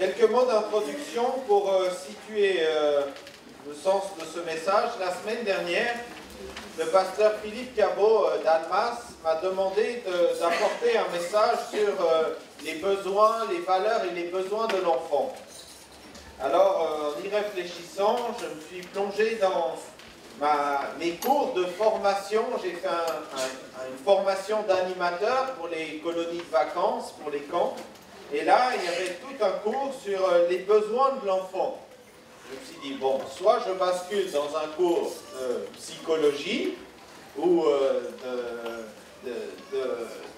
Quelques mots d'introduction pour situer le sens de ce message. La semaine dernière, le pasteur Philippe Cabot d'Almas m'a demandé d'apporter un message sur les besoins, les valeurs et les besoins de l'enfant. Alors, en y réfléchissant, je me suis plongé dans mes cours de formation. J'ai fait une formation d'animateur pour les colonies de vacances, pour les camps. Et là, il y avait tout un cours sur les besoins de l'enfant. Je me suis dit, bon, soit je bascule dans un cours de psychologie ou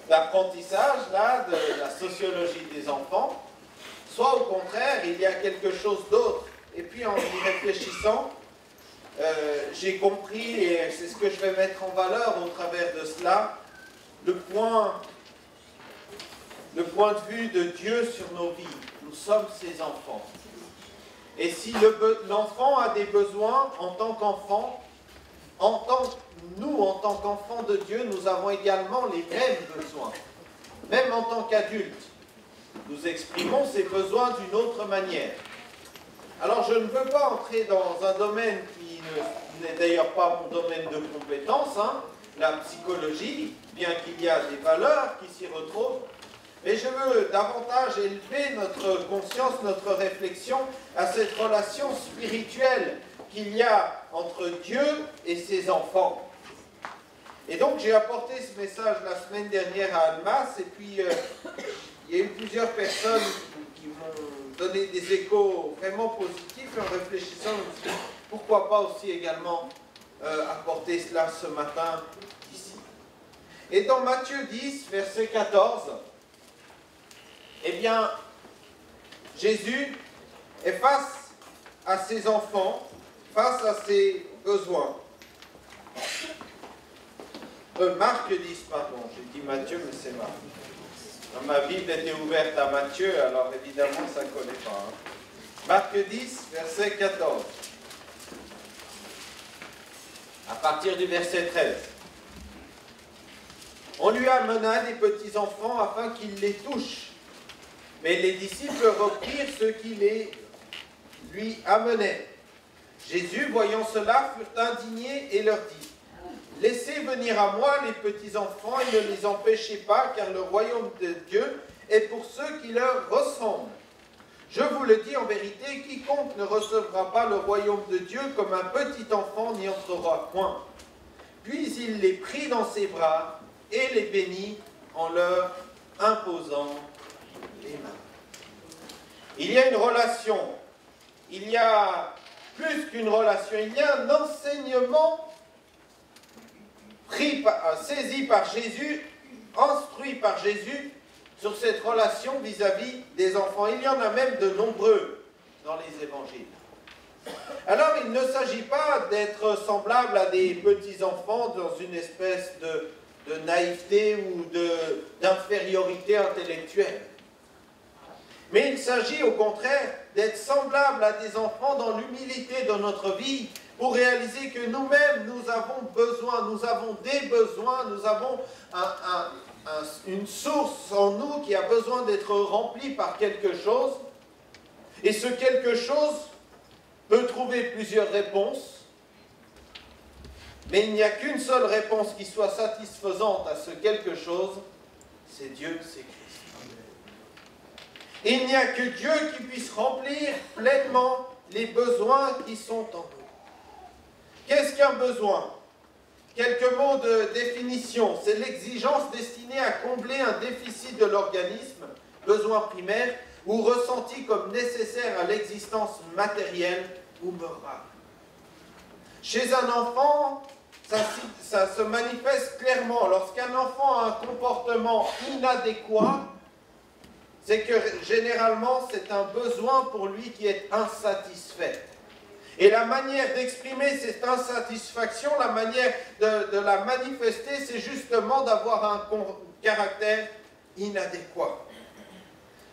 d'apprentissage, là, de la sociologie des enfants, soit au contraire, il y a quelque chose d'autre. Et puis en y réfléchissant, j'ai compris, et c'est ce que je vais mettre en valeur au travers de cela, le point de vue de Dieu sur nos vies. Nous sommes ses enfants. Et si l'enfant a des besoins en tant qu'enfant, nous, en tant qu'enfants de Dieu, nous avons également les mêmes besoins. Même en tant qu'adultes, nous exprimons ces besoins d'une autre manière. Alors, je ne veux pas entrer dans un domaine qui n'est d'ailleurs pas mon domaine de compétence, la psychologie, bien qu'il y a des valeurs qui s'y retrouvent. Mais je veux davantage élever notre conscience, notre réflexion à cette relation spirituelle qu'il y a entre Dieu et ses enfants. Et donc j'ai apporté ce message la semaine dernière à Almas, et puis il y a eu plusieurs personnes qui m'ont donné des échos vraiment positifs, et en réfléchissant, je me suis dit, pourquoi pas aussi également apporter cela ce matin ici. Et dans Matthieu 10, verset 14, eh bien, Jésus est face à ses enfants, face à ses besoins. Marc 10, pardon, j'ai dit Matthieu, mais c'est Marc. Ma Bible était ouverte à Matthieu, alors évidemment, ça ne collait pas. Marc 10, verset 14. À partir du verset 13. On lui amena des petits enfants afin qu'il les touche. Mais les disciples reprirent ceux qui les lui amenaient. Jésus, voyant cela, fut indigné et leur dit, « Laissez venir à moi les petits enfants et ne les empêchez pas, car le royaume de Dieu est pour ceux qui leur ressemblent. Je vous le dis en vérité, quiconque ne recevra pas le royaume de Dieu comme un petit enfant n'y entrera point. » Puis il les prit dans ses bras et les bénit en leur imposant les mains. Il y a une relation, il y a plus qu'une relation, il y a un enseignement saisi par Jésus, instruit par Jésus sur cette relation vis-à-vis des enfants. Il y en a même de nombreux dans les évangiles. Alors il ne s'agit pas d'être semblable à des petits-enfants dans une espèce de naïveté ou d'infériorité intellectuelle. Mais il s'agit au contraire d'être semblable à des enfants dans l'humilité de notre vie pour réaliser que nous-mêmes, nous avons besoin, nous avons des besoins, nous avons une source en nous qui a besoin d'être remplie par quelque chose. Et ce quelque chose peut trouver plusieurs réponses, mais il n'y a qu'une seule réponse qui soit satisfaisante à ce quelque chose, c'est Dieu, c'est Christ. Il n'y a que Dieu qui puisse remplir pleinement les besoins qui sont en nous. Qu'est-ce qu'un besoin? Quelques mots de définition. C'est l'exigence destinée à combler un déficit de l'organisme, besoin primaire, ou ressenti comme nécessaire à l'existence matérielle ou morale. Chez un enfant, ça se manifeste clairement. Lorsqu'un enfant a un comportement inadéquat, c'est que généralement c'est un besoin pour lui qui est insatisfait. Et la manière d'exprimer cette insatisfaction, la manière de la manifester, c'est justement d'avoir un caractère inadéquat.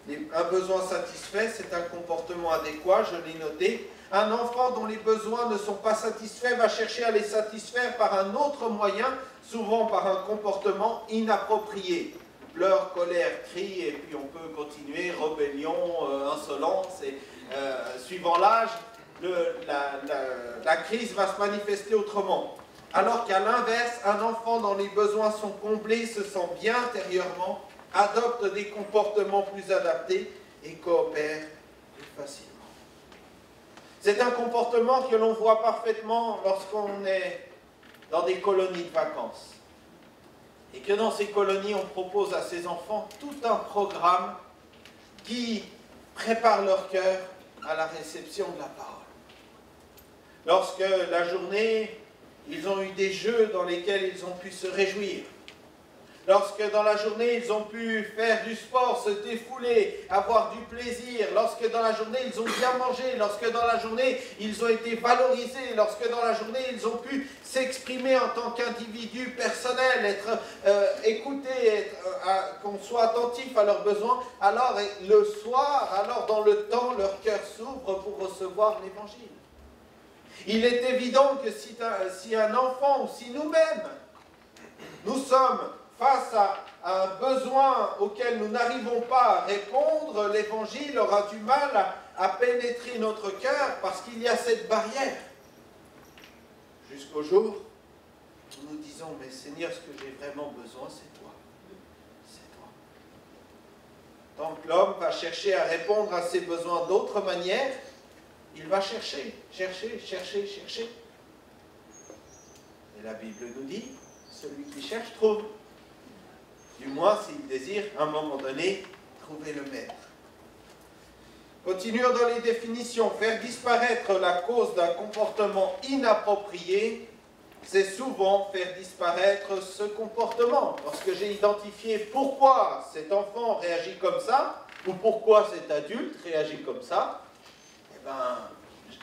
Un besoin satisfait, c'est un comportement adéquat, je l'ai noté. Un enfant dont les besoins ne sont pas satisfaits va chercher à les satisfaire par un autre moyen, souvent par un comportement inapproprié. pleurs, colère, cris, et puis on peut continuer, rébellion, insolence, et suivant l'âge, la crise va se manifester autrement. Alors qu'à l'inverse, un enfant dont les besoins sont comblés se sent bien intérieurement, adopte des comportements plus adaptés et coopère plus facilement. C'est un comportement que l'on voit parfaitement lorsqu'on est dans des colonies de vacances. Et que dans ces colonies, on propose à ces enfants tout un programme qui prépare leur cœur à la réception de la parole. Lorsque la journée, ils ont eu des jeux dans lesquels ils ont pu se réjouir. Lorsque dans la journée, ils ont pu faire du sport, se défouler, avoir du plaisir. Lorsque dans la journée, ils ont bien mangé. Lorsque dans la journée, ils ont été valorisés. Lorsque dans la journée, ils ont pu s'exprimer en tant qu'individu personnel, être écoutés, qu'on soit attentif à leurs besoins. Alors le soir, alors dans le temps, leur cœur s'ouvre pour recevoir l'Évangile. Il est évident que si un enfant ou si nous-mêmes, nous sommes face à un besoin auquel nous n'arrivons pas à répondre, l'Évangile aura du mal à pénétrer notre cœur parce qu'il y a cette barrière. Jusqu'au jour où nous disons, mais Seigneur, ce que j'ai vraiment besoin, c'est toi. C'est toi. Tant que l'homme va chercher à répondre à ses besoins d'autres manières, il va chercher. Et la Bible nous dit, celui qui cherche trouve. Du moins, s'il désire, à un moment donné, trouver le maître. Continuons dans les définitions. Faire disparaître la cause d'un comportement inapproprié, c'est souvent faire disparaître ce comportement. Lorsque j'ai identifié pourquoi cet enfant réagit comme ça, ou pourquoi cet adulte réagit comme ça,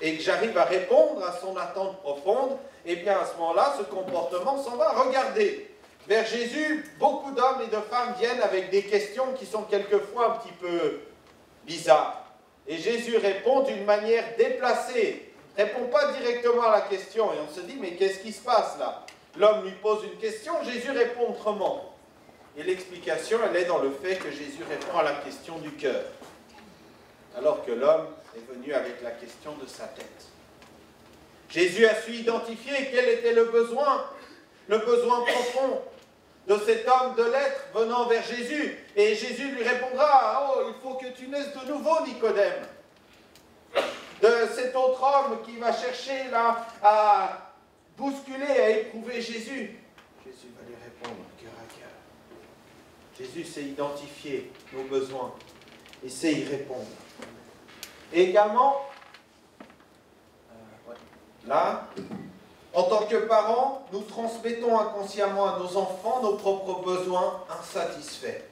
et que j'arrive à répondre à son attente profonde, et bien à ce moment-là, ce comportement s'en va. Regardez, vers Jésus, beaucoup d'hommes et de femmes viennent avec des questions qui sont quelquefois un petit peu bizarres. Et Jésus répond d'une manière déplacée. Il ne répond pas directement à la question. Et on se dit, mais qu'est-ce qui se passe là? L'homme lui pose une question, Jésus répond autrement. Et l'explication, elle est dans le fait que Jésus répond à la question du cœur. Alors que l'homme est venu avec la question de sa tête. Jésus a su identifier quel était le besoin profond de cet homme de lettres venant vers Jésus. Et Jésus lui répondra, oh, il faut que tu naisses de nouveau, Nicodème. De cet autre homme qui va chercher là à bousculer, à éprouver Jésus. Jésus va lui répondre cœur à cœur. Jésus sait identifier nos besoins et sait y répondre. Et également, là, en tant que parents, nous transmettons inconsciemment à nos enfants nos propres besoins insatisfaits.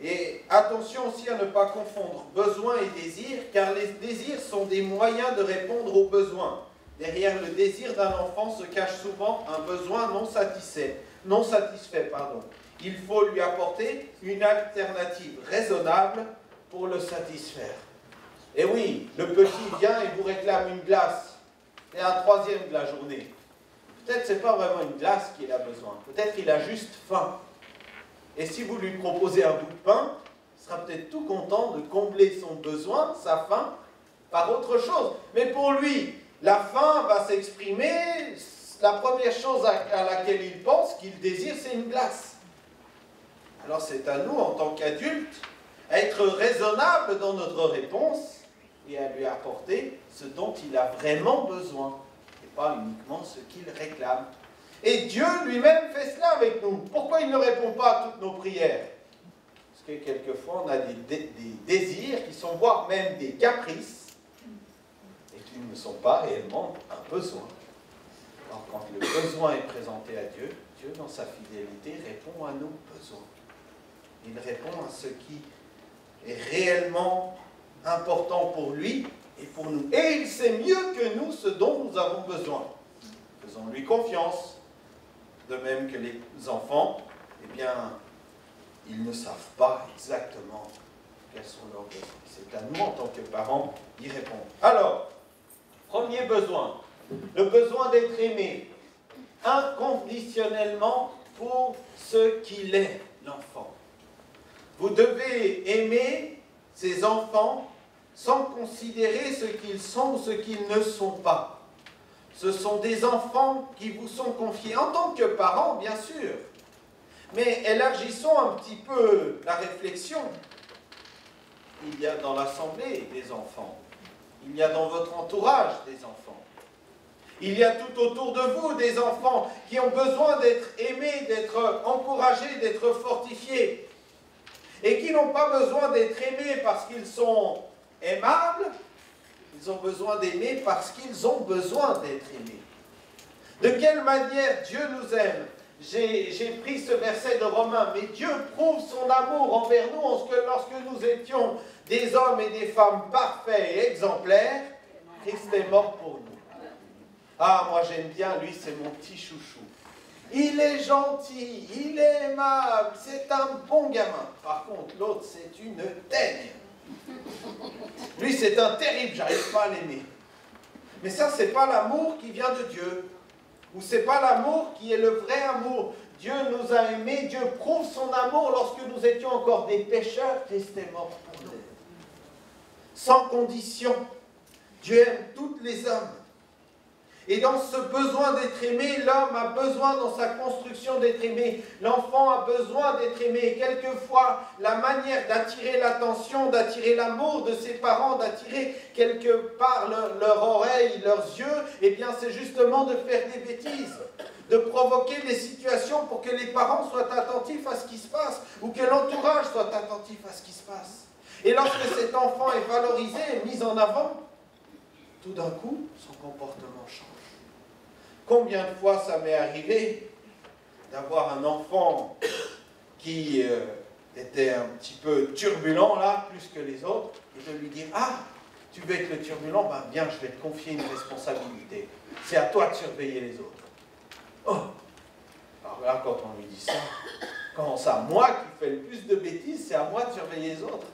Et attention aussi à ne pas confondre besoin et désir, car les désirs sont des moyens de répondre aux besoins. Derrière le désir d'un enfant se cache souvent un besoin non satisfait. Il faut lui apporter une alternative raisonnable pour le satisfaire. Et oui, le petit vient et vous réclame une glace. Et un troisième de la journée. Peut-être que ce n'est pas vraiment une glace qu'il a besoin. Peut-être qu'il a juste faim. Et si vous lui proposez un bout de pain, il sera peut-être tout content de combler son besoin, sa faim, par autre chose. Mais pour lui, la faim va s'exprimer. La première chose à laquelle il pense, qu'il désire, c'est une glace. Alors c'est à nous, en tant qu'adultes, à être raisonnables dans notre réponse et à lui apporter ce dont il a vraiment besoin, et pas uniquement ce qu'il réclame. Et Dieu lui-même fait cela avec nous. Pourquoi il ne répond pas à toutes nos prières? Parce que quelquefois on a des désirs qui sont voire même des caprices, et qui ne sont pas réellement un besoin. Alors quand le besoin est présenté à Dieu, Dieu dans sa fidélité répond à nos besoins. Il répond à ce qui est réellement important pour lui et pour nous. Et il sait mieux que nous ce dont nous avons besoin. Faisons-lui confiance. De même que les enfants, eh bien, ils ne savent pas exactement quels sont leurs besoins. C'est à nous, en tant que parents, d'y répondre. Alors, premier besoin, le besoin d'être aimé inconditionnellement pour ce qu'il est, l'enfant. Vous devez aimer ces enfants sans considérer ce qu'ils sont ou ce qu'ils ne sont pas. Ce sont des enfants qui vous sont confiés en tant que parents, bien sûr. Mais élargissons un petit peu la réflexion. Il y a dans l'assemblée des enfants. Il y a dans votre entourage des enfants. Il y a tout autour de vous des enfants qui ont besoin d'être aimés, d'être encouragés, d'être fortifiés. Et qui n'ont pas besoin d'être aimés parce qu'ils sont aimables. Ils ont besoin d'aimer parce qu'ils ont besoin d'être aimés. De quelle manière Dieu nous aime? J'ai pris ce verset de Romains. Mais Dieu prouve son amour envers nous lorsque nous étions des hommes et des femmes parfaits et exemplaires. Christ est mort pour nous. Ah, moi j'aime bien, lui c'est mon petit chouchou. Il est gentil, il est aimable, c'est un bon gamin. Par contre, l'autre c'est une teigne. Lui c'est un terrible, j'arrive pas à l'aimer. Mais ça c'est pas l'amour qui vient de Dieu. Ou c'est pas l'amour qui est le vrai amour. Dieu nous a aimés, Dieu prouve son amour lorsque nous étions encore des pécheurs, Christ est mort pour nous. Sans condition. Dieu aime tous les hommes. Et dans ce besoin d'être aimé, l'homme a besoin dans sa construction d'être aimé. L'enfant a besoin d'être aimé. Et quelquefois, la manière d'attirer l'attention, d'attirer l'amour de ses parents, d'attirer quelque part leur oreille, leurs yeux, eh bien c'est justement de faire des bêtises, de provoquer des situations pour que les parents soient attentifs à ce qui se passe, ou que l'entourage soit attentif à ce qui se passe. Et lorsque cet enfant est valorisé et mis en avant, tout d'un coup, son comportement change. Combien de fois ça m'est arrivé d'avoir un enfant qui était un petit peu turbulent, là, plus que les autres, et de lui dire « Ah, tu veux être le turbulent? Ben bien, je vais te confier une responsabilité. C'est à toi de surveiller les autres. » Oh! Alors là, quand on lui dit ça, quand c'est à moi qui fais le plus de bêtises, c'est à moi de surveiller les autres.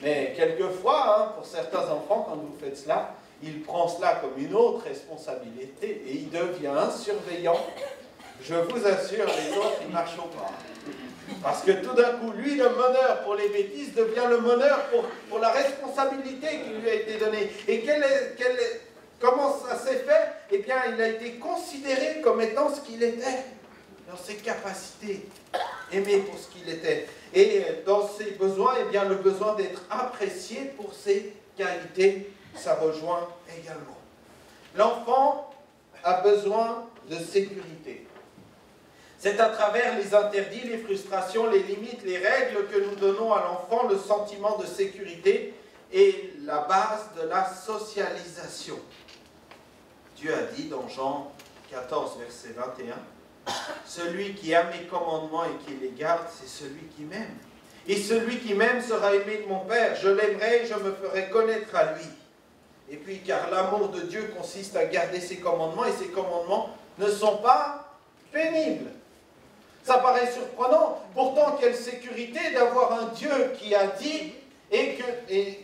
Mais quelquefois, hein, pour certains enfants, quand vous faites cela, il prend cela comme une autre responsabilité et il devient un surveillant. Je vous assure, les autres, ils ne marcheront pas. Parce que tout d'un coup, lui, le meneur pour les bêtises devient le meneur pour la responsabilité qui lui a été donnée. Et comment ça s'est fait? Eh bien, il a été considéré comme étant ce qu'il était, dans ses capacités, aimé pour ce qu'il était. Et dans ses besoins, eh bien, le besoin d'être apprécié pour ses qualités, ça rejoint également. L'enfant a besoin de sécurité. C'est à travers les interdits, les frustrations, les limites, les règles que nous donnons à l'enfant le sentiment de sécurité et la base de la socialisation. Dieu a dit dans Jean 14, verset 21, « Celui qui a mes commandements et qui les garde, c'est celui qui m'aime. Et celui qui m'aime sera aimé de mon Père. Je l'aimerai et je me ferai connaître à lui. » Et puis, car l'amour de Dieu consiste à garder ses commandements, et ses commandements ne sont pas pénibles. Ça paraît surprenant, pourtant quelle sécurité d'avoir un Dieu qui a dit, et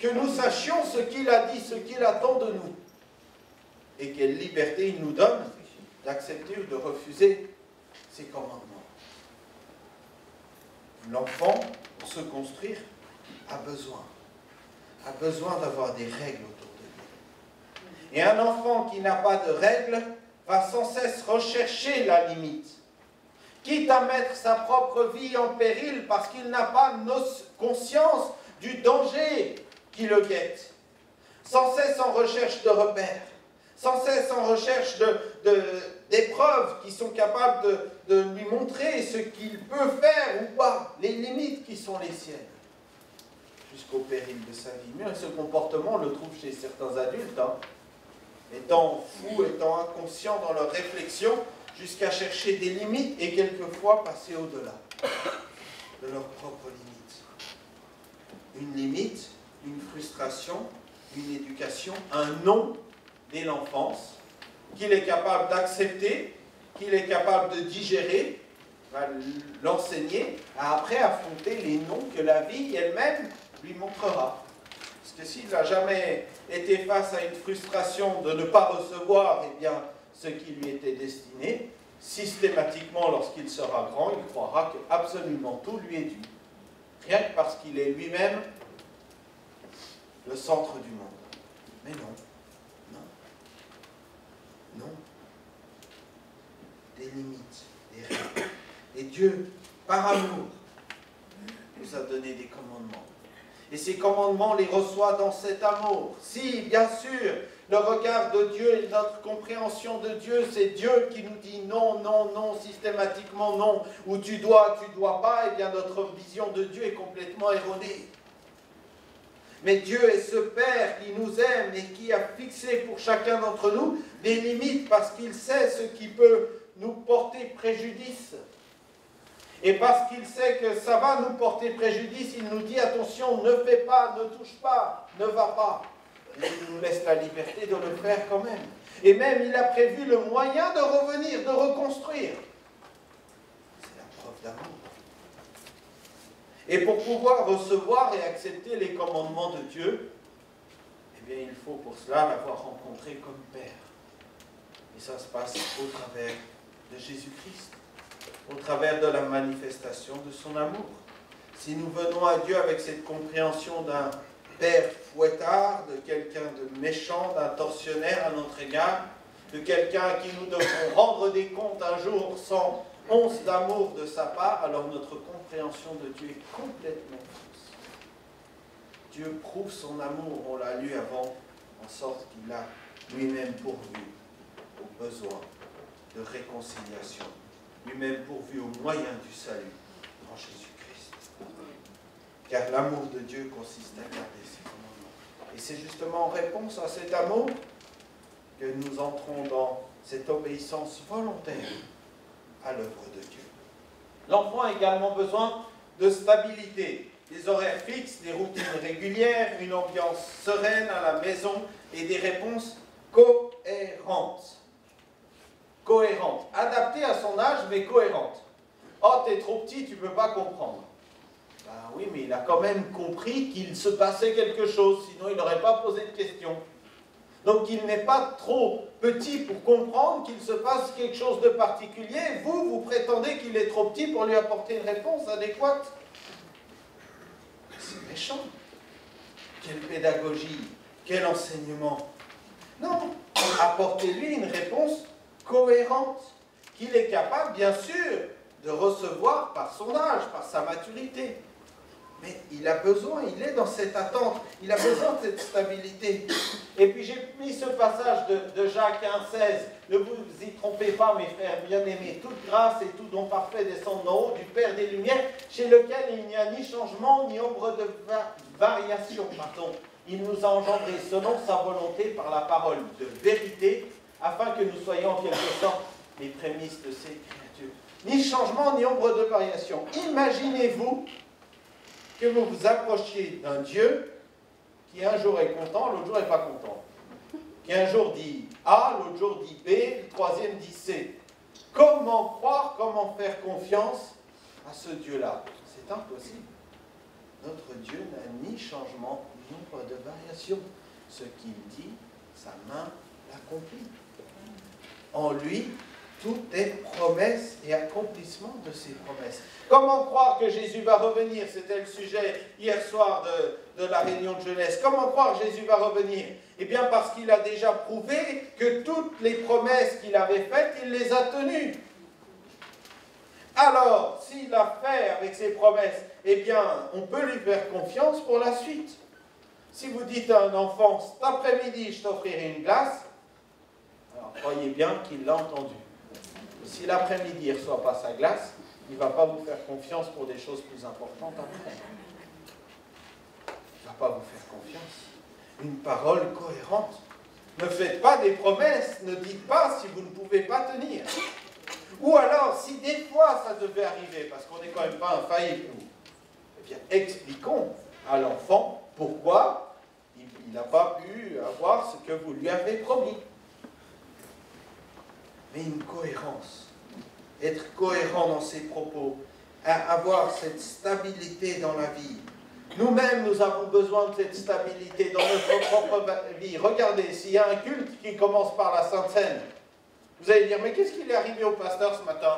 que nous sachions ce qu'il a dit, ce qu'il attend de nous. Et quelle liberté il nous donne d'accepter ou de refuser ses commandements. L'enfant, pour se construire, a besoin d'avoir des règles autour de lui. Et un enfant qui n'a pas de règles va sans cesse rechercher la limite, quitte à mettre sa propre vie en péril parce qu'il n'a pas conscience du danger qui le guette, sans cesse en recherche de repères, sans cesse en recherche d'épreuves qui sont capables de lui montrer ce qu'il peut faire ou pas, les limites qui sont les siennes, jusqu'au péril de sa vie. Mais ce comportement, on le trouve chez certains adultes, hein, étant fous, étant inconscients dans leur réflexion, jusqu'à chercher des limites et quelquefois passer au-delà de leurs propres limites. Une limite, une frustration, une éducation, un non dès l'enfance, qu'il est capable d'accepter, qu'il est capable de digérer, va l'enseigner à après affronter les noms que la vie elle-même lui montrera. Parce que s'il n'a jamais été face à une frustration de ne pas recevoir bien, ce qui lui était destiné, systématiquement, lorsqu'il sera grand, il croira que absolument tout lui est dû. Rien que parce qu'il est lui-même le centre du monde. Mais non, non, non. Des limites, des règles. Et Dieu, par amour, nous a donné des commandements. Et ces commandements, on les reçoit dans cet amour. Si, bien sûr, le regard de Dieu et notre compréhension de Dieu, c'est Dieu qui nous dit non, non, non, systématiquement non, ou tu dois pas, eh bien notre vision de Dieu est complètement erronée. Mais Dieu est ce Père qui nous aime et qui a fixé pour chacun d'entre nous des limites parce qu'il sait ce qui peut nous porter préjudice. Et parce qu'il sait que ça va nous porter préjudice, il nous dit attention, ne fais pas, ne touche pas, ne va pas. Et il nous laisse la liberté de le faire quand même. Et même il a prévu le moyen de revenir, de reconstruire. C'est la preuve d'amour. Et pour pouvoir recevoir et accepter les commandements de Dieu, eh bien il faut pour cela l'avoir rencontré comme Père. Et ça se passe au travers de Jésus-Christ, au travers de la manifestation de son amour. Si nous venons à Dieu avec cette compréhension d'un Père fouettard, de quelqu'un de méchant, d'un tortionnaire à notre égard, de quelqu'un à qui nous devrons rendre des comptes un jour sans once d'amour de sa part, alors notre compréhension de Dieu est complètement fausse. Dieu prouve son amour, on l'a lu avant, en sorte qu'il a lui-même pourvu aux besoins de réconciliation, lui-même pourvu aux moyens du salut en Jésus-Christ. Car l'amour de Dieu consiste à garder ses commandements. Et c'est justement en réponse à cet amour que nous entrons dans cette obéissance volontaire à l'œuvre de Dieu. L'enfant a également besoin de stabilité, des horaires fixes, des routines régulières, une ambiance sereine à la maison et des réponses cohérentes. Cohérentes, adaptées à son âge mais cohérentes. Oh, t'es trop petit, tu ne peux pas comprendre. Ben oui, mais il a quand même compris qu'il se passait quelque chose, sinon il n'aurait pas posé de questions. Donc il n'est pas trop petit pour comprendre qu'il se passe quelque chose de particulier. Vous prétendez qu'il est trop petit pour lui apporter une réponse adéquate. C'est méchant. Quelle pédagogie, quel enseignement. Non, apportez-lui une réponse cohérente, qu'il est capable, bien sûr, de recevoir par son âge, par sa maturité. Mais il a besoin, il est dans cette attente, il a besoin de cette stabilité. Et puis j'ai mis ce passage de Jacques 1,16. Ne vous y trompez pas, mes frères bien-aimés, toute grâce et tout don parfait descendent d'en haut du Père des Lumières, chez lequel il n'y a ni changement, ni ombre de variation. Il nous a engendrés selon sa volonté par la parole de vérité, afin que nous soyons en quelque sorte les prémices de ses créatures. Ni changement, ni ombre de variation. Imaginez-vous que vous vous approchiez d'un Dieu qui un jour est content, l'autre jour n'est pas content. Qui un jour dit A, l'autre jour dit B, le troisième dit C. Comment croire, comment faire confiance à ce Dieu-là? C'est impossible. Notre Dieu n'a ni changement, ni ombre de variation. Ce qu'il dit, sa main l'accomplit. En lui, tout est promesse et accomplissement de ses promesses. Comment croire que Jésus va revenir? C'était le sujet hier soir de la réunion de jeunesse. Comment croire que Jésus va revenir? Eh bien parce qu'il a déjà prouvé que toutes les promesses qu'il avait faites, il les a tenues. Alors, s'il a fait avec ses promesses, eh bien, on peut lui faire confiance pour la suite. Si vous dites à un enfant, cet après-midi, je t'offrirai une glace, alors croyez bien qu'il l'a entendu. Si l'après-midi il ne reçoit pas sa glace, il ne va pas vous faire confiance pour des choses plus importantes après. Il ne va pas vous faire confiance. Une parole cohérente. Ne faites pas des promesses, ne dites pas si vous ne pouvez pas tenir. Ou alors, si des fois ça devait arriver, parce qu'on n'est quand même pas infaillible, eh bien, expliquons à l'enfant pourquoi il n'a pas pu avoir ce que vous lui avez promis. Mais une cohérence, être cohérent dans ses propos, avoir cette stabilité dans la vie. Nous-mêmes, nous avons besoin de cette stabilité dans notre propre vie. Regardez, s'il y a un culte qui commence par la Sainte Seine, vous allez dire, mais qu'est-ce qui est arrivé au pasteur ce matin?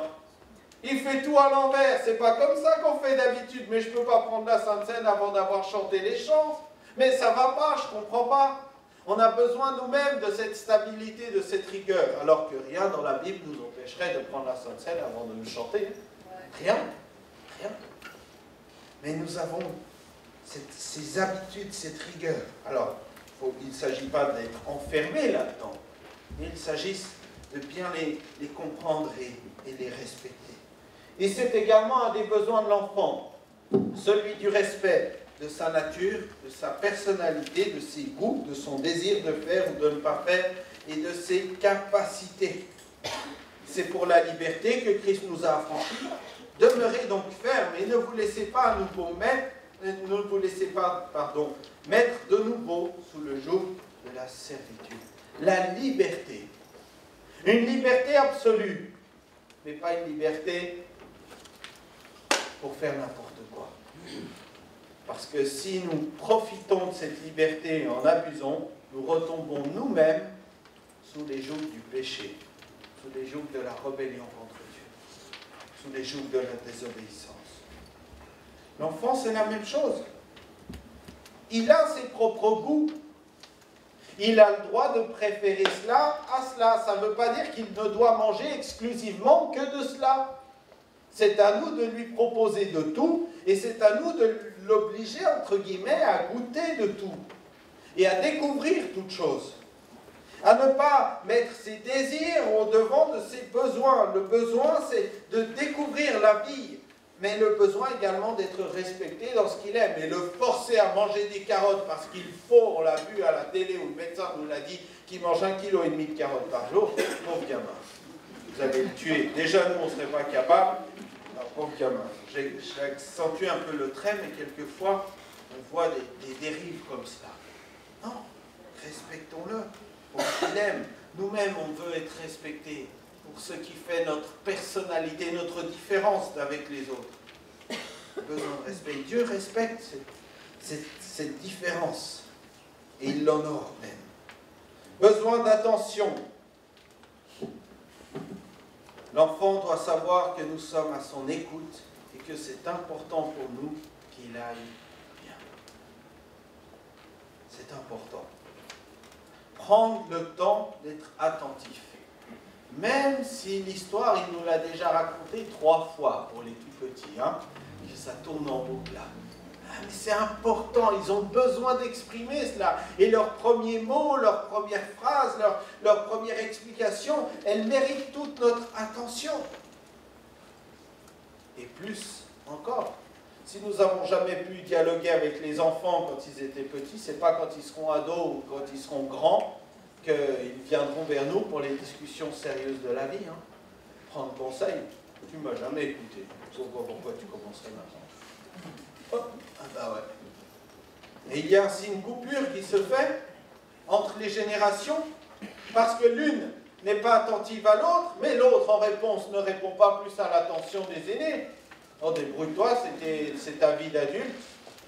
Il fait tout à l'envers. C'est pas comme ça qu'on fait d'habitude. Mais je ne peux pas prendre la Sainte Seine avant d'avoir chanté les chants. Mais ça ne va pas, je ne comprends pas. On a besoin nous-mêmes de cette stabilité, de cette rigueur. Alors que rien dans la Bible nous empêcherait de prendre la Sainte Seine avant de nous chanter. Rien. Rien. Mais nous avons ces habitudes, cette rigueur. Alors, il ne s'agit pas d'être enfermé là-dedans. Mais il s'agit de bien les comprendre et les respecter. Et c'est également un des besoins de l'enfant, celui du respect de sa nature, de sa personnalité, de ses goûts, de son désir de faire ou de ne pas faire, et de ses capacités. C'est pour la liberté que Christ nous a affranchis. Demeurez donc fermes et ne vous laissez pas mettre de nouveau sous le joug de la servitude. La liberté. Une liberté absolue, mais pas une liberté pour faire n'importe quoi. Parce que si nous profitons de cette liberté et en abusons, nous retombons nous-mêmes sous les jougs du péché, sous les jougs de la rébellion contre Dieu, sous les jougs de la désobéissance. L'enfant, c'est la même chose. Il a ses propres goûts. Il a le droit de préférer cela à cela. Ça ne veut pas dire qu'il ne doit manger exclusivement que de cela. C'est à nous de lui proposer de tout, et c'est à nous de l'obliger, entre guillemets, à goûter de tout, et à découvrir toute chose. À ne pas mettre ses désirs au devant de ses besoins. Le besoin, c'est de découvrir la vie, mais le besoin également d'être respecté dans ce qu'il aime. Et le forcer à manger des carottes parce qu'il faut, on l'a vu à la télé où le médecin nous l'a dit, qu'il mange 1,5 kg de carottes par jour, pauvre gamin. Vous allez le tuer. Déjà, nous, on ne serait pas capable. Alors, pauvre gamin. J'accentue un peu le trait, mais quelquefois, on voit des dérives comme cela. Non, respectons-le pour ce qu'il aime. Nous-mêmes, on veut être respectés pour ce qui fait notre personnalité, notre différence avec les autres. Besoin de respect. Dieu respecte cette différence. Et il l'honore même. Besoin d'attention. L'enfant doit savoir que nous sommes à son écoute et que c'est important pour nous qu'il aille bien. C'est important. Prendre le temps d'être attentif. Même si l'histoire, il nous l'a déjà raconté 3 fois pour les tout petits, que ça tourne en boucle là. Mais c'est important, ils ont besoin d'exprimer cela. Et leurs premiers mots, leurs premières phrases, leur première explication, elles méritent toute notre attention. Et plus encore, si nous n'avons jamais pu dialoguer avec les enfants quand ils étaient petits, c'est pas quand ils seront ados ou quand ils seront grands qu'ils viendront vers nous pour les discussions sérieuses de la vie. Prendre conseil. Tu ne m'as jamais écouté. Pourquoi tu commencerais maintenant? Oh, ah bah ouais. Et il y a ainsi une coupure qui se fait entre les générations parce que l'une n'est pas attentive à l'autre, mais l'autre en réponse ne répond pas plus à l'attention des aînés. Oh, débrouille-toi, c'est ta vie d'adulte.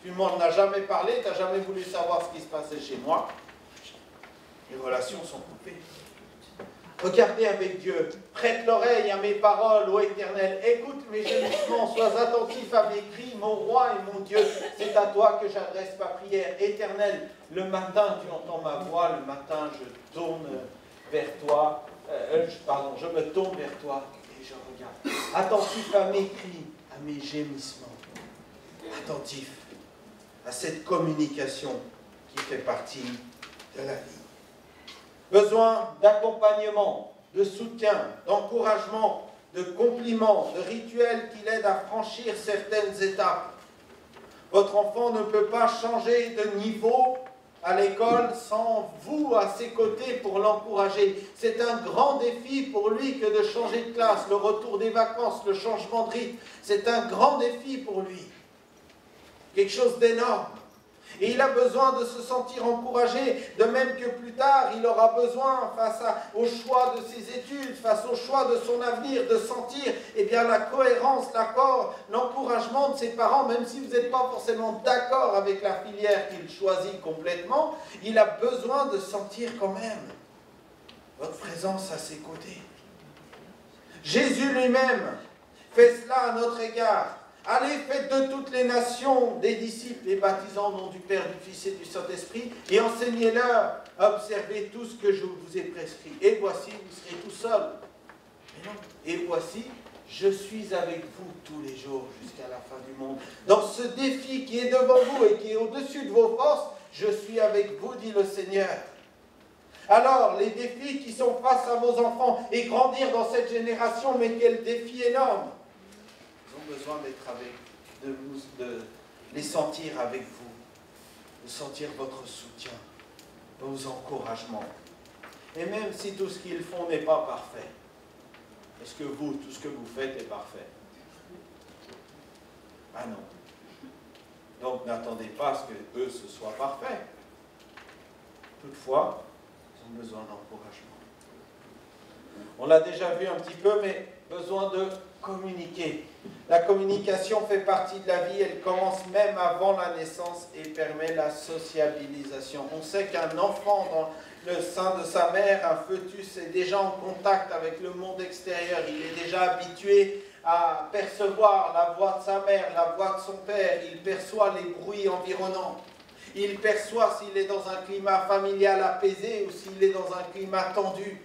Tu m'en as jamais parlé, tu n'as jamais voulu savoir ce qui se passait chez moi. Les relations sont coupées. Regardez avec Dieu. Prête l'oreille à mes paroles, ô Éternel. Écoute mes gémissements, sois attentif à mes cris, mon roi et mon Dieu. C'est à toi que j'adresse ma prière. Éternel, le matin, tu entends ma voix. Le matin, je tourne vers toi. Je me tourne vers toi et je regarde. Attentif à mes cris, à mes gémissements. Attentif à cette communication qui fait partie de la vie. Besoin d'accompagnement, de soutien, d'encouragement, de compliments, de rituels qui l'aident à franchir certaines étapes. Votre enfant ne peut pas changer de niveau à l'école sans vous à ses côtés pour l'encourager. C'est un grand défi pour lui que de changer de classe, le retour des vacances, le changement de rythme. C'est un grand défi pour lui. Quelque chose d'énorme. Et il a besoin de se sentir encouragé, de même que plus tard, il aura besoin, face au choix de ses études, face au choix de son avenir, de sentir la cohérence, l'accord, l'encouragement de ses parents, même si vous n'êtes pas forcément d'accord avec la filière qu'il choisit complètement, il a besoin de sentir quand même votre présence à ses côtés. Jésus lui-même fait cela à notre égard. Allez, faites de toutes les nations des disciples, les baptisant au nom du Père, du Fils et du Saint-Esprit, et enseignez-leur à observer tout ce que je vous ai prescrit. Et voici, vous serez tout seul. Mais non. Et voici, je suis avec vous tous les jours jusqu'à la fin du monde. Dans ce défi qui est devant vous et qui est au-dessus de vos forces, je suis avec vous, dit le Seigneur. Alors, les défis qui sont face à vos enfants et grandir dans cette génération, mais quel défi énorme! Ils ont besoin d'être avec, de les sentir avec vous, de sentir votre soutien, vos encouragements. Et même si tout ce qu'ils font n'est pas parfait, est-ce que vous, tout ce que vous faites est parfait? Ah non. Donc n'attendez pas à ce que eux ce soit parfait. Toutefois, ils ont besoin d'encouragement. On l'a déjà vu un petit peu, mais besoin de communiquer. La communication fait partie de la vie, elle commence même avant la naissance et permet la sociabilisation. On sait qu'un enfant dans le sein de sa mère, un fœtus, est déjà en contact avec le monde extérieur. Il est déjà habitué à percevoir la voix de sa mère, la voix de son père. Il perçoit les bruits environnants. Il perçoit s'il est dans un climat familial apaisé ou s'il est dans un climat tendu.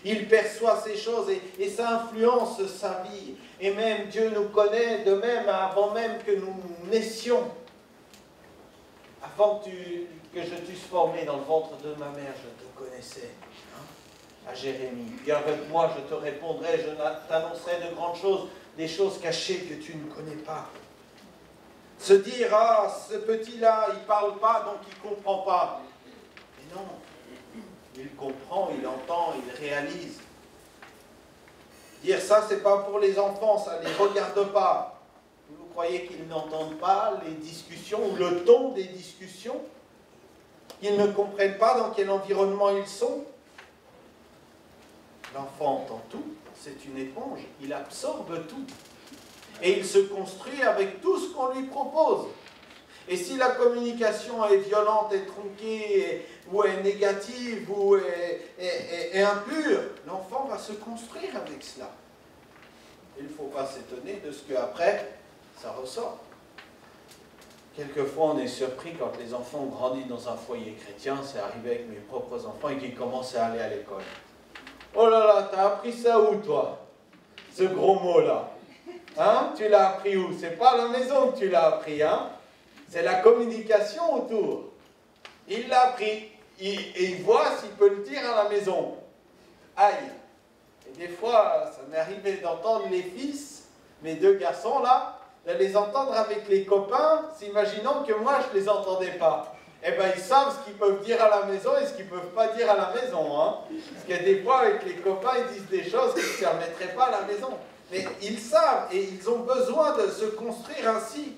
Il perçoit ces choses et ça influence sa vie. Et même Dieu nous connaît de même avant même que nous naissions. Avant que je t'eusse formé dans le ventre de ma mère, je te connaissais. À Jérémie, viens avec moi, je te répondrai, je t'annoncerai de grandes choses, des choses cachées que tu ne connais pas. Se dire, ah, ce petit-là, il ne parle pas, donc il ne comprend pas. Mais non. Il comprend, il entend, il réalise. Dire ça, c'est pas pour les enfants, ça ne les regarde pas. Vous croyez qu'ils n'entendent pas les discussions ou le ton des discussions? Qu'ils ne comprennent pas dans quel environnement ils sont? L'enfant entend tout, c'est une éponge, il absorbe tout. Et il se construit avec tout ce qu'on lui propose. Et si la communication est violente, est tronquée, ou est négative, ou est impure, l'enfant va se construire avec cela. Il ne faut pas s'étonner de ce qu'après, ça ressort. Quelquefois, on est surpris quand les enfants ont grandi dans un foyer chrétien, c'est arrivé avec mes propres enfants, et qu'ils commencent à aller à l'école. Oh là là, t'as appris ça où, toi? Ce gros mot-là. Hein? Tu l'as appris où? C'est pas à la maison que tu l'as appris, hein? C'est la communication autour. Il l'a appris. Et il voit s'il peut le dire à la maison. Aïe. Et des fois, ça m'est arrivé d'entendre les fils, mes deux garçons là, de les entendre avec les copains, s'imaginant que moi je ne les entendais pas. Eh bien, ils savent ce qu'ils peuvent dire à la maison et ce qu'ils ne peuvent pas dire à la maison. Hein. Parce que des fois, avec les copains, ils disent des choses qu'ils ne se permettraient pas à la maison. Mais ils savent et ils ont besoin de se construire ainsi.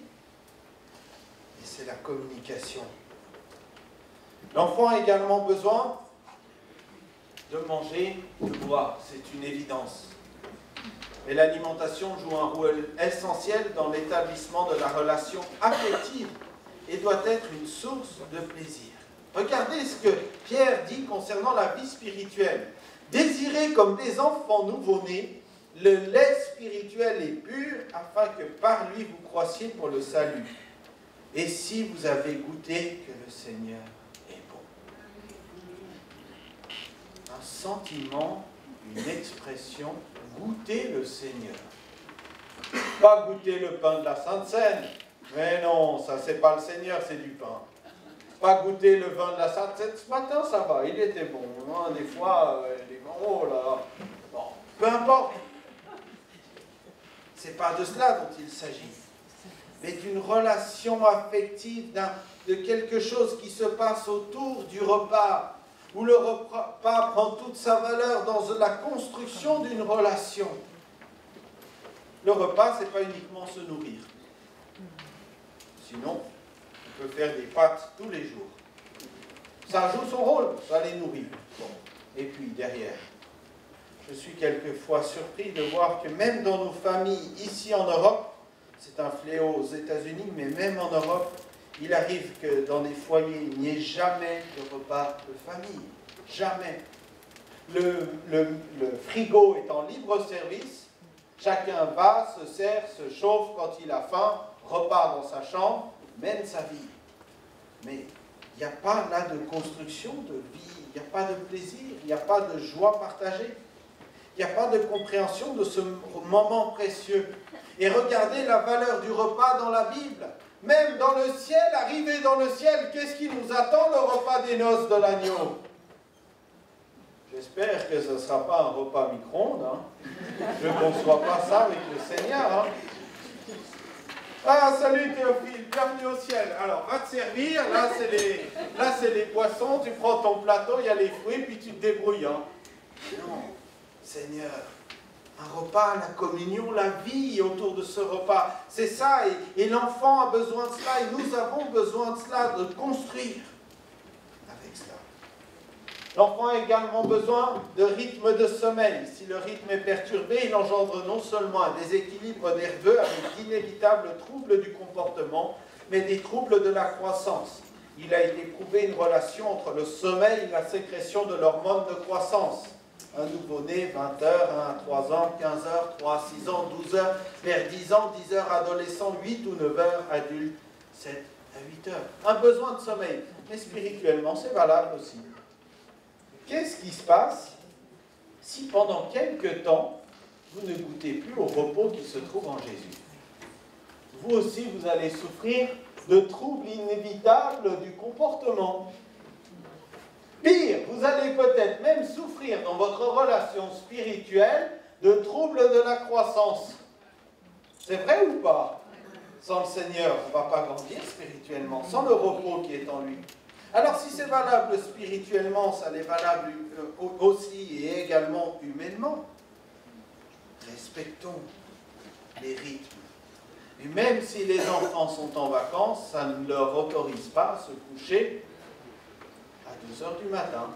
Et c'est la communication. L'enfant a également besoin de manger, de boire. C'est une évidence. Et l'alimentation joue un rôle essentiel dans l'établissement de la relation affective et doit être une source de plaisir. Regardez ce que Pierre dit concernant la vie spirituelle. Désirez comme des enfants nouveau-nés le lait spirituel et pur, afin que par lui vous croissiez pour le salut. Et si vous avez goûté que le Seigneur est bon. Un sentiment, une expression, goûter le Seigneur. Pas goûter le pain de la Sainte Seine. Mais non, ça c'est pas le Seigneur, c'est du pain. Pas goûter le vin de la Sainte Seine. Ce matin ça va, il était bon. Hein, des fois, oh là là. Bon, peu importe. C'est pas de cela dont il s'agit. Mais d'une relation affective, de quelque chose qui se passe autour du repas, où le repas prend toute sa valeur dans la construction d'une relation. Le repas, ce n'est pas uniquement se nourrir. Sinon, on peut faire des pâtes tous les jours. Ça joue son rôle, ça les nourrit. Bon. Et puis derrière, je suis quelquefois surpris de voir que même dans nos familles, ici en Europe, c'est un fléau aux États-Unis, mais même en Europe, il arrive que dans des foyers, il n'y ait jamais de repas de famille. Jamais. Le frigo est en libre service Chacun va, se sert, se chauffe quand il a faim, repart dans sa chambre, mène sa vie. Mais il n'y a pas là de construction de vie, il n'y a pas de plaisir, il n'y a pas de joie partagée. Il n'y a pas de compréhension de ce moment précieux. Et regardez la valeur du repas dans la Bible. Même dans le ciel, arrivé dans le ciel, qu'est-ce qui nous attend, le repas des noces de l'agneau? J'espère que ce ne sera pas un repas micro-ondes. Hein. Je ne conçois pas ça avec le Seigneur. Hein. Ah, salut Théophile, bienvenue au ciel. Alors, va te servir. Là, c'est les poissons. Tu prends ton plateau, il y a les fruits, puis tu te débrouilles. Hein. Non, Seigneur. Un repas, la communion, la vie autour de ce repas. C'est ça, et l'enfant a besoin de cela, et nous avons besoin de cela, de construire avec cela. L'enfant a également besoin de rythme de sommeil. Si le rythme est perturbé, il engendre non seulement un déséquilibre nerveux avec d'inévitables troubles du comportement, mais des troubles de la croissance. Il a été prouvé une relation entre le sommeil et la sécrétion de l'hormone de croissance. Un nouveau-né, 20 heures, 1 à 3 ans, 15 heures, 3 à 6 ans, 12 heures, vers 10 ans, 10 heures, adolescent, 8 ou 9 heures, adulte, 7 à 8 heures. Un besoin de sommeil. Mais spirituellement, c'est valable aussi. Qu'est-ce qui se passe si pendant quelque temps, vous ne goûtez plus au repos qui se trouve en Jésus? Vous aussi, vous allez souffrir de troubles inévitables du comportement. Pire, vous allez peut-être même souffrir dans votre relation spirituelle de troubles de la croissance. C'est vrai ou pas? Sans le Seigneur, on ne va pas grandir spirituellement, sans le repos qui est en lui. Alors si c'est valable spirituellement, ça l'est valable aussi et également humainement. Respectons les rythmes. Et même si les enfants sont en vacances, ça ne leur autorise pas à se coucher à 2 heures du matin.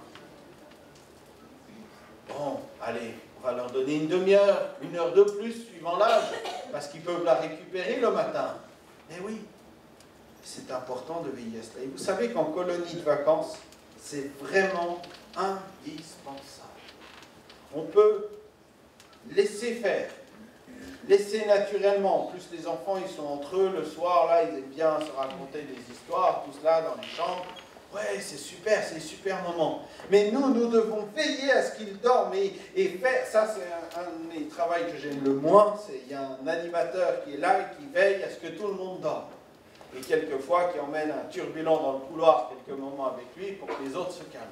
Bon, allez, on va leur donner une demi-heure, 1 heure de plus, suivant l'âge, parce qu'ils peuvent la récupérer le matin. Mais oui, c'est important de veiller à cela. Et vous savez qu'en colonie de vacances, c'est vraiment indispensable. On peut laisser faire, laisser naturellement. En plus, les enfants, ils sont entre eux le soir, là, ils aiment bien se raconter des histoires, tout cela dans les chambres. Ouais, c'est un super moment. Mais nous devons veiller à ce qu'ils dorment et faire. Ça, c'est un des travaux que j'aime le moins. Il y a un animateur qui est là et qui veille à ce que tout le monde dorme. Et quelquefois, qui emmène un turbulent dans le couloir quelques moments avec lui pour que les autres se calment.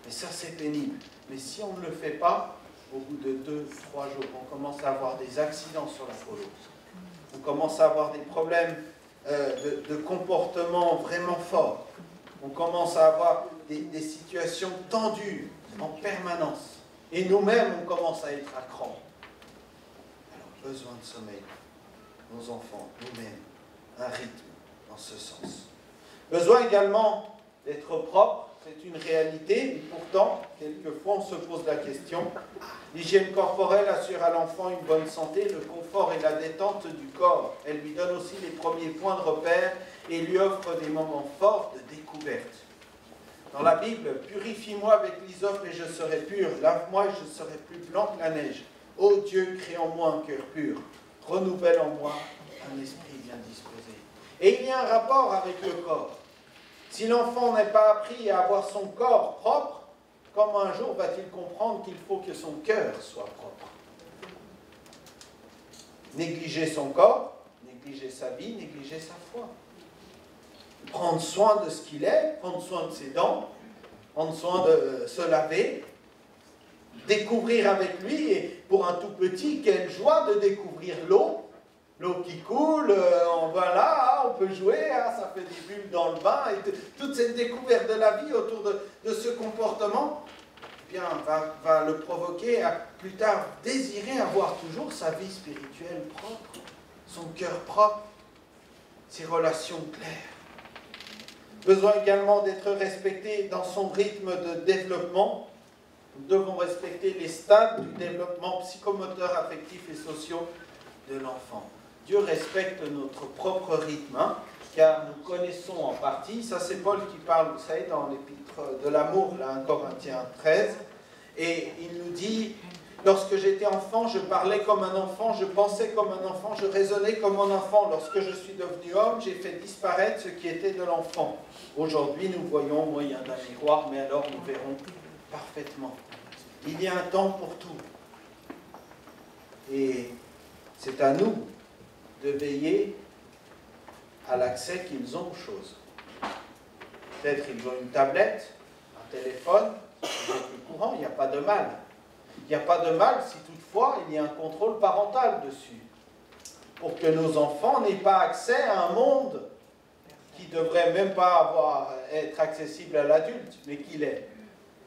Mais ça, c'est pénible. Mais si on ne le fait pas, au bout de 2-3 jours, on commence à avoir des accidents sur la pelouse. On commence à avoir des problèmes de comportement vraiment forts. On commence à avoir des situations tendues en permanence. Et nous-mêmes, on commence à être à cran. Alors, besoin de sommeil. Nos enfants, nous-mêmes, un rythme dans ce sens. Besoin également d'être propre, c'est une réalité, et pourtant, quelquefois, on se pose la question. L'hygiène corporelle assure à l'enfant une bonne santé, le confort et la détente du corps. Elle lui donne aussi les premiers points de repère et lui offre des moments forts de découverte. Dans la Bible, « Purifie-moi avec l'hysope et je serai pur, lave-moi et je serai plus blanc que la neige. Ô Dieu, crée en moi un cœur pur, renouvelle en moi un esprit bien disposé. » Et il y a un rapport avec le corps. Si l'enfant n'est pas appris à avoir son corps propre, comment un jour va-t-il comprendre qu'il faut que son cœur soit propre? Négliger son corps, négliger sa vie, négliger sa foi. Prendre soin de ce qu'il est, prendre soin de ses dents, prendre soin de se laver, découvrir avec lui, et pour un tout petit, quelle joie de découvrir l'eau qui coule, voilà, on peut jouer, hein, ça fait des bulles dans le bain, et toute cette découverte de la vie autour de ce comportement, eh bien, va le provoquer à plus tard désirer avoir toujours sa vie spirituelle propre, son cœur propre, ses relations claires. Besoin également d'être respecté dans son rythme de développement. Nous devons respecter les stades du développement psychomoteur, affectif et sociaux de l'enfant. Dieu respecte notre propre rythme, hein, car nous connaissons en partie, ça c'est Paul qui parle, vous savez, dans l'épître de l'amour, là, 1 Corinthiens 13, et il nous dit, Lorsque j'étais enfant, je parlais comme un enfant, je pensais comme un enfant, je raisonnais comme un enfant. Lorsque je suis devenu homme, j'ai fait disparaître ce qui était de l'enfant. Aujourd'hui, nous voyons au moyen d'un miroir, mais alors nous verrons parfaitement. Il y a un temps pour tout. Et c'est à nous de veiller à l'accès qu'ils ont aux choses. Peut-être qu'ils ont une tablette, un téléphone, c'est plus courant, il n'y a pas de mal. Il n'y a pas de mal si toutefois il y a un contrôle parental dessus, pour que nos enfants n'aient pas accès à un monde qui ne devrait même pas être accessible à l'adulte, mais qu'il est.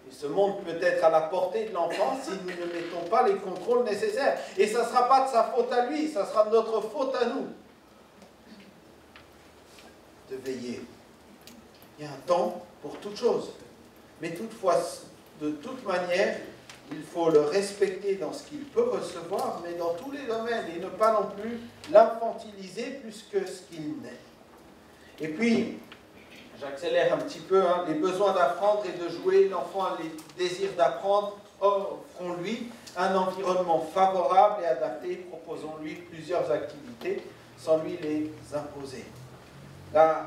Et ce monde peut être à la portée de l'enfant si nous ne mettons pas les contrôles nécessaires. Et ça ne sera pas de sa faute à lui, ça sera de notre faute à nous de veiller. Il y a un temps pour toute chose. Mais toutefois, de toute manière, il faut le respecter dans ce qu'il peut recevoir, mais dans tous les domaines, et ne pas non plus l'infantiliser plus que ce qu'il n'est. Et puis, j'accélère un petit peu, les besoins d'apprendre et de jouer, l'enfant a les désirs d'apprendre, offrons-lui un environnement favorable et adapté, proposons-lui plusieurs activités sans lui les imposer. Là,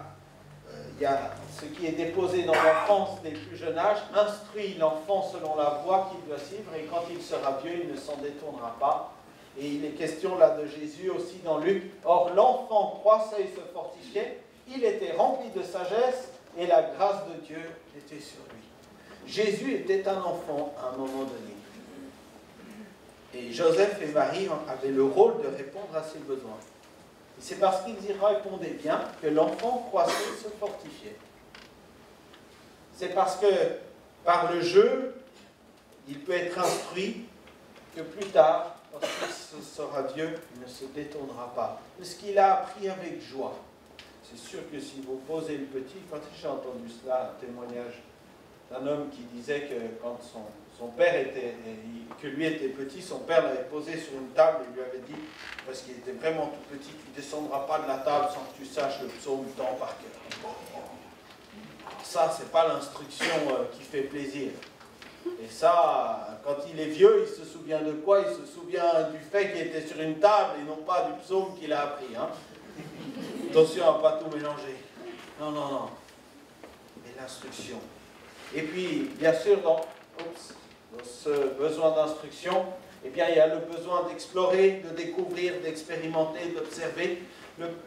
il y a ce qui est déposé dans l'enfance des plus jeunes âges, instruit l'enfant selon la voie qu'il doit suivre, et quand il sera vieux, il ne s'en détournera pas. Et il est question là de Jésus aussi dans Luc. Or, l'enfant croissait et se fortifiait, il était rempli de sagesse, et la grâce de Dieu était sur lui. Jésus était un enfant à un moment donné. Et Joseph et Marie avaient le rôle de répondre à ses besoins. C'est parce qu'ils y répondaient bien que l'enfant croissait et se fortifiait. C'est parce que par le jeu, il peut être instruit que plus tard, lorsqu'il sera vieux, il ne se détournera pas de ce qu'il a appris avec joie. C'est sûr que si vous posez le petit, quand j'ai entendu cela, un témoignage d'un homme qui disait que quand son père que lui était petit, son père l'avait posé sur une table et lui avait dit, parce qu'il était vraiment tout petit, tu ne descendras pas de la table sans que tu saches le psaume tant par cœur. Alors ça, c'est pas l'instruction qui fait plaisir. Et ça, quand il est vieux, il se souvient de quoi? Il se souvient du fait qu'il était sur une table et non pas du psaume qu'il a appris. Attention à ne pas tout mélanger. Non, non, non. Mais l'instruction. Et puis, bien sûr, dans ce besoin d'instruction, eh bien, il y a le besoin d'explorer, de découvrir, d'expérimenter, d'observer.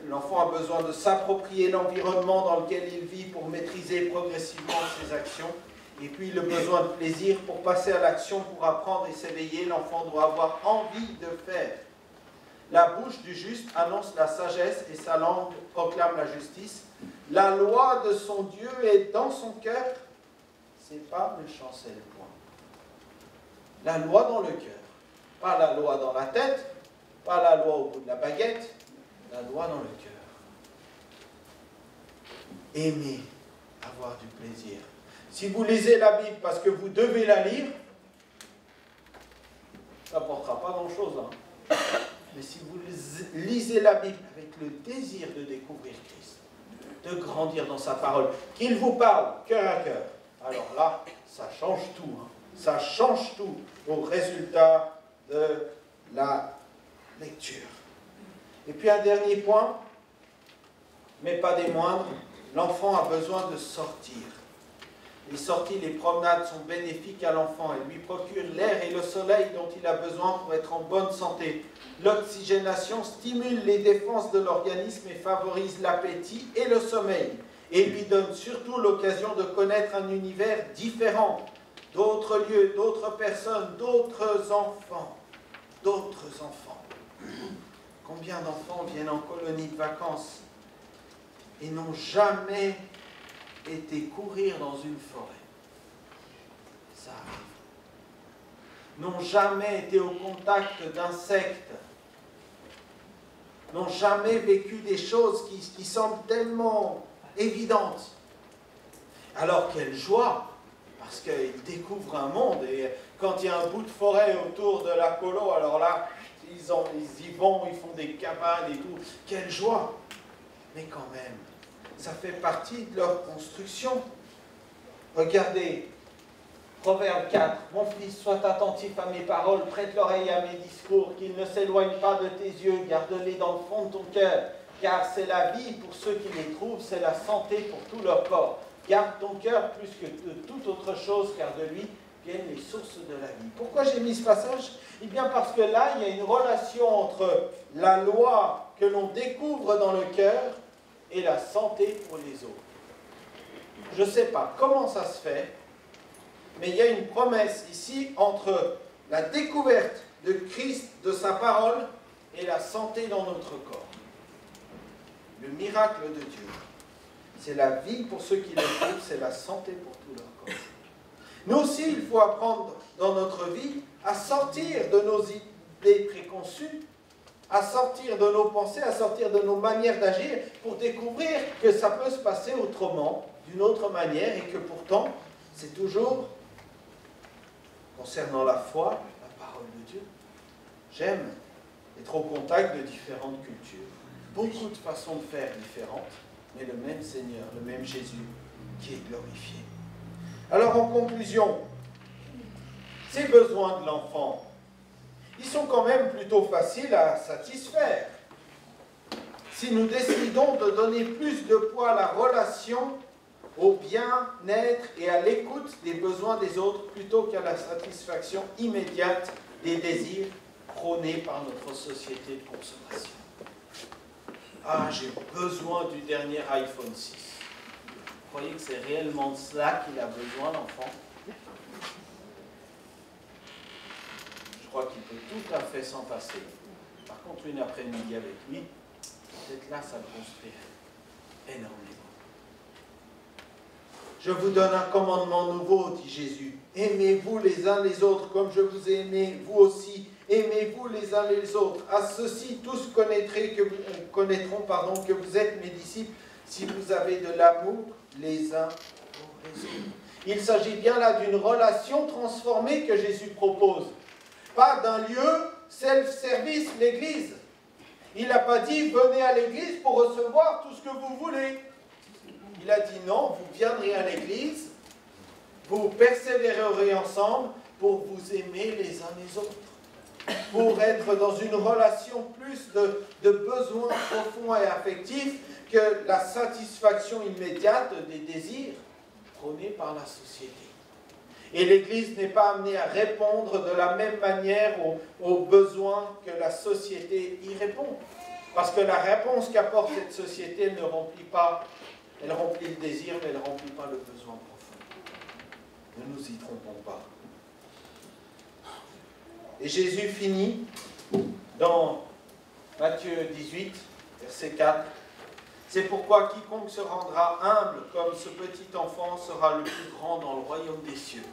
L'enfant a besoin de s'approprier l'environnement dans lequel il vit pour maîtriser progressivement ses actions. Et puis, le besoin de plaisir pour passer à l'action, pour apprendre et s'éveiller. L'enfant doit avoir envie de faire. La bouche du juste annonce la sagesse et sa langue proclame la justice. La loi de son Dieu est dans son cœur. C'est pas le chancel, point. La loi dans le cœur. Pas la loi dans la tête, pas la loi au bout de la baguette, la loi dans le cœur. Aimer, avoir du plaisir. Si vous lisez la Bible parce que vous devez la lire, ça n'apportera pas grand-chose. Mais si vous lisez la Bible avec le désir de découvrir Christ, de grandir dans sa parole, qu'il vous parle cœur à cœur, alors là, ça change tout. Ça change tout au résultat de la lecture. Et puis un dernier point, mais pas des moindres, l'enfant a besoin de sortir. Les sorties, les promenades sont bénéfiques à l'enfant. Elles lui procurent l'air et le soleil dont il a besoin pour être en bonne santé. L'oxygénation stimule les défenses de l'organisme et favorise l'appétit et le sommeil. Et lui donne surtout l'occasion de connaître un univers différent, d'autres lieux, d'autres personnes, d'autres enfants. D'autres enfants. Combien d'enfants viennent en colonie de vacances et n'ont jamais été courir dans une forêt? Ça arrive. N'ont jamais été au contact d'insectes, n'ont jamais vécu des choses qui semblent tellement évidentes. Alors quelle joie, parce qu'ils découvrent un monde, et quand il y a un bout de forêt autour de la colo, alors là, ils y vont, ils font des cabanes et tout, quelle joie. Mais quand même, ça fait partie de leur construction. Regardez Proverbe 4, « Mon fils, sois attentif à mes paroles, prête l'oreille à mes discours, qu'ils ne s'éloignent pas de tes yeux, garde-les dans le fond de ton cœur, car c'est la vie pour ceux qui les trouvent, c'est la santé pour tout leur corps. Garde ton cœur plus que de toute autre chose, car de lui viennent les sources de la vie. » Pourquoi j'ai mis ce passage? Eh bien parce que là, il y a une relation entre la loi que l'on découvre dans le cœur et la santé pour les autres. Je ne sais pas comment ça se fait, mais il y a une promesse ici entre la découverte de Christ, de sa parole, et la santé dans notre corps. Le miracle de Dieu, c'est la vie pour ceux qui le trouvent, c'est la santé pour tout leur corps. Nous aussi, il faut apprendre dans notre vie à sortir de nos idées préconçues, à sortir de nos pensées, à sortir de nos manières d'agir, pour découvrir que ça peut se passer autrement, d'une autre manière, et que pourtant, c'est toujours, concernant la foi, la parole de Dieu. J'aime être au contact de différentes cultures, beaucoup de façons de faire différentes, mais le même Seigneur, le même Jésus qui est glorifié. Alors en conclusion, ces besoins de l'enfant, ils sont quand même plutôt faciles à satisfaire. Si nous décidons de donner plus de poids à la relation, au bien-être et à l'écoute des besoins des autres, plutôt qu'à la satisfaction immédiate des désirs prônés par notre société de consommation. Ah, j'ai besoin du dernier iPhone 6. Vous croyez que c'est réellement de cela qu'il a besoin, l'enfant? Je crois qu'il peut tout à fait s'en passer. Par contre, une après-midi avec lui, peut-être là, ça le construirait énormément. Je vous donne un commandement nouveau, dit Jésus. Aimez-vous les uns les autres comme je vous ai aimé, vous aussi. Aimez-vous les uns les autres. À ceci, tous connaîtront que vous êtes mes disciples si vous avez de l'amour les uns pour les autres. Il s'agit bien là d'une relation transformée que Jésus propose. Pas d'un lieu self-service, l'Église. Il n'a pas dit, venez à l'Église pour recevoir tout ce que vous voulez. Il a dit non, vous viendrez à l'Église, vous persévérerez ensemble pour vous aimer les uns les autres. Pour être dans une relation plus de besoins profonds et affectifs que la satisfaction immédiate des désirs prônés par la société. Et l'Église n'est pas amenée à répondre de la même manière aux besoins que la société y répond. Parce que la réponse qu'apporte cette société, elle ne remplit pas, elle remplit le désir, mais elle ne remplit pas le besoin profond. Ne nous y trompons pas. Et Jésus finit dans Matthieu 18, verset 4. C'est pourquoi quiconque se rendra humble comme ce petit enfant sera le plus grand dans le royaume des cieux.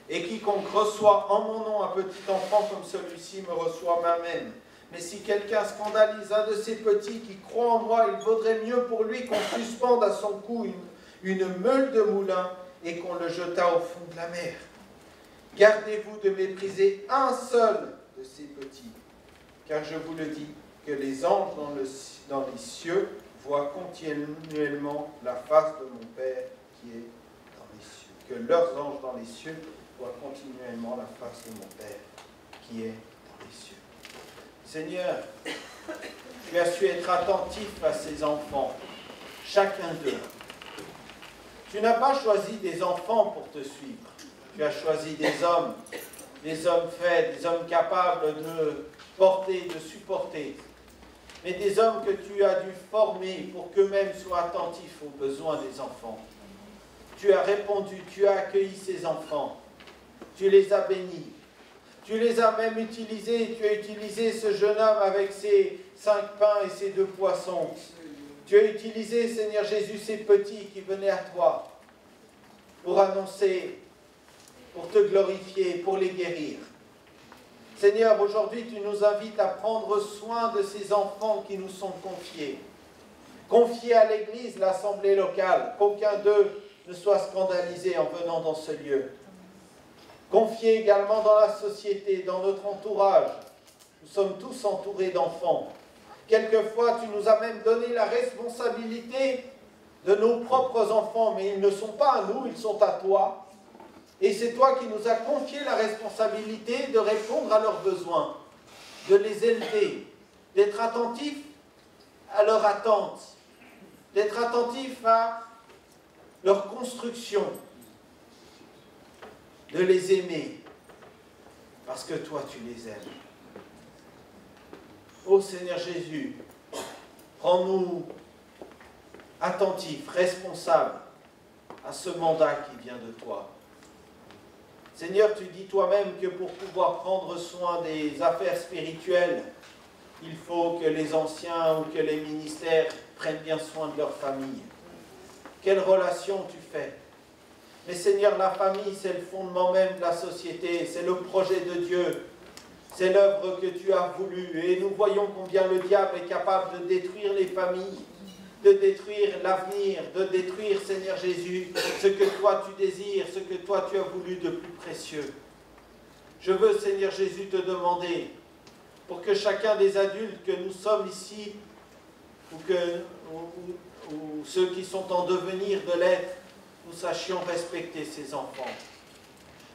Et quiconque reçoit en mon nom un petit enfant comme celui-ci me reçoit moi-même. Mais si quelqu'un scandalise un de ces petits qui croient en moi, il vaudrait mieux pour lui qu'on suspende à son cou une meule de moulin et qu'on le jetât au fond de la mer. Gardez-vous de mépriser un seul de ces petits, car je vous le dis, que les anges dans les cieux voient continuellement la face de mon Père qui est dans les cieux. Que leurs anges dans les cieux voient continuellement la face de mon Père qui est dans les cieux. Seigneur, tu as su être attentif à ces enfants, chacun d'eux. Tu n'as pas choisi des enfants pour te suivre. Tu as choisi des hommes faits, des hommes capables de porter, de supporter. Mais des hommes que tu as dû former pour qu'eux-mêmes soient attentifs aux besoins des enfants. Tu as répondu, tu as accueilli ces enfants. Tu les as bénis. Tu les as même utilisés. Tu as utilisé ce jeune homme avec ses 5 pains et ses 2 poissons. Tu as utilisé, Seigneur Jésus, ces petits qui venaient à toi pour annoncer, pour te glorifier, pour les guérir. Seigneur, aujourd'hui, tu nous invites à prendre soin de ces enfants qui nous sont confiés. Confiés à l'Église, l'assemblée locale, qu'aucun d'eux ne soit scandalisé en venant dans ce lieu. Confiés également dans la société, dans notre entourage. Nous sommes tous entourés d'enfants. Quelquefois, tu nous as même donné la responsabilité de nos propres enfants, mais ils ne sont pas à nous, ils sont à toi. Et c'est toi qui nous as confié la responsabilité de répondre à leurs besoins, de les élever, d'être attentif à leur attente, d'être attentif à leur construction, de les aimer, parce que toi tu les aimes. Ô Seigneur Jésus, rends-nous attentifs, responsables à ce mandat qui vient de toi. Seigneur, tu dis toi-même que pour pouvoir prendre soin des affaires spirituelles, il faut que les anciens ou que les ministères prennent bien soin de leur famille. Quelle relation tu fais? Mais Seigneur, la famille, c'est le fondement même de la société, c'est le projet de Dieu, c'est l'œuvre que tu as voulu. Et nous voyons combien le diable est capable de détruire les familles, de détruire l'avenir, de détruire, Seigneur Jésus, ce que toi tu désires, ce que toi tu as voulu de plus précieux. Je veux, Seigneur Jésus, te demander, pour que chacun des adultes que nous sommes ici, ou ceux qui sont en devenir de l'être, nous sachions respecter ces enfants.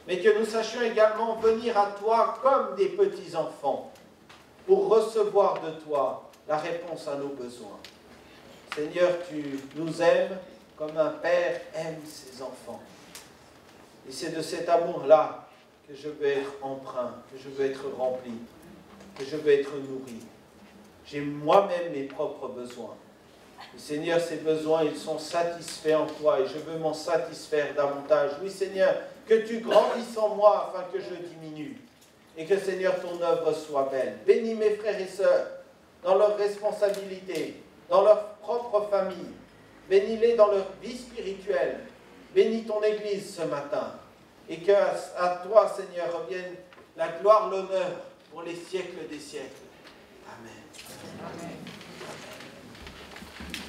Mais que nous sachions également venir à toi comme des petits-enfants, pour recevoir de toi la réponse à nos besoins. Seigneur, tu nous aimes comme un père aime ses enfants. Et c'est de cet amour-là que je veux être empreint, que je veux être rempli, que je veux être nourri. J'ai moi-même mes propres besoins. Et Seigneur, ces besoins, ils sont satisfaits en toi et je veux m'en satisfaire davantage. Oui, Seigneur, que tu grandisses en moi afin que je diminue. Et que, Seigneur, ton œuvre soit belle. Bénis mes frères et sœurs dans leurs responsabilités, dans leur propre famille. Bénis-les dans leur vie spirituelle. Bénis ton Église ce matin. Et que à toi, Seigneur, revienne la gloire, l'honneur pour les siècles des siècles. Amen. Amen.